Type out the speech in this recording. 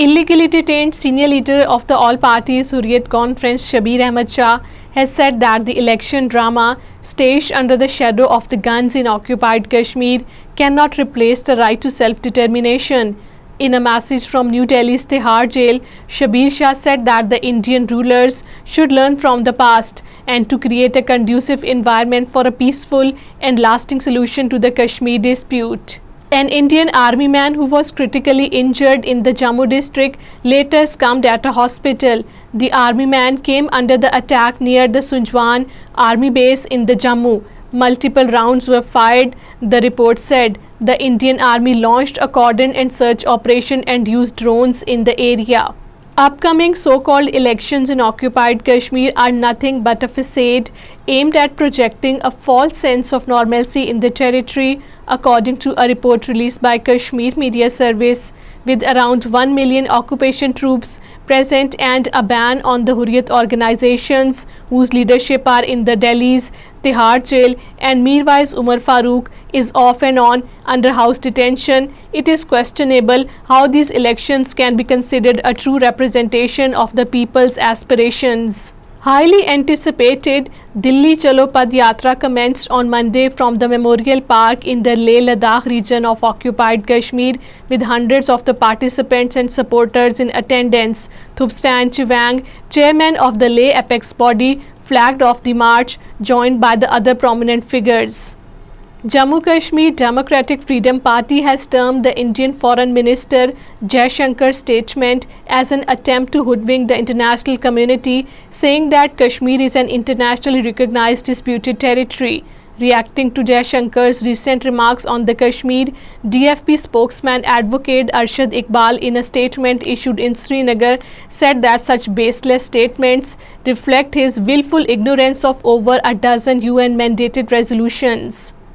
Illegally detained senior leader of the All Parties Hurriyat Conference, Shabir Ahmad Shah, has said that the election drama staged under the shadow of the guns in occupied Kashmir cannot replace the right to self-determination. In a message from New Delhi's Tihar jail, Shabir Shah said that the Indian rulers should learn from the past and to create a conducive environment for a peaceful and lasting solution to the Kashmir dispute. An Indian army man who was critically injured in the Jammu district later succumbed at a hospital. The army man came under the attack near the Sunjwan army base in the Jammu. Multiple rounds were fired, the report said. The Indian army launched a cordon and search operation and used drones in the area. Upcoming so-called elections in occupied Kashmir are nothing but a facade aimed at projecting a false sense of normalcy in the territory, according to a report released by Kashmir Media Service. With around 1 million occupation troops present and a ban on the Hurriyat organizations whose leadership are in the Delhi's Tihar jail, and Mirwais Umar Farooq is off and on under house detention, it is questionable how these elections can be considered a true representation of the people's aspirations. Highly anticipated Delhi Chalo Pad Yatra commenced on Monday from the Memorial Park in the Leh-Ladakh region of occupied Kashmir, with hundreds of the participants and supporters in attendance. Thubstan Chivang, chairman of the Leh Apex body, flagged off the march, joined by the other prominent figures. Jammu Kashmir Democratic Freedom Party has termed the Indian Foreign Minister Jaishankar's statement as an attempt to hoodwink the international community, saying that Kashmir is an internationally recognized disputed territory. Reacting to Jaishankar's recent remarks on the Kashmir, DFP spokesman Advocate Arshad Iqbal, in a statement issued in Srinagar, said that such baseless statements reflect his willful ignorance of over a dozen UN-mandated resolutions.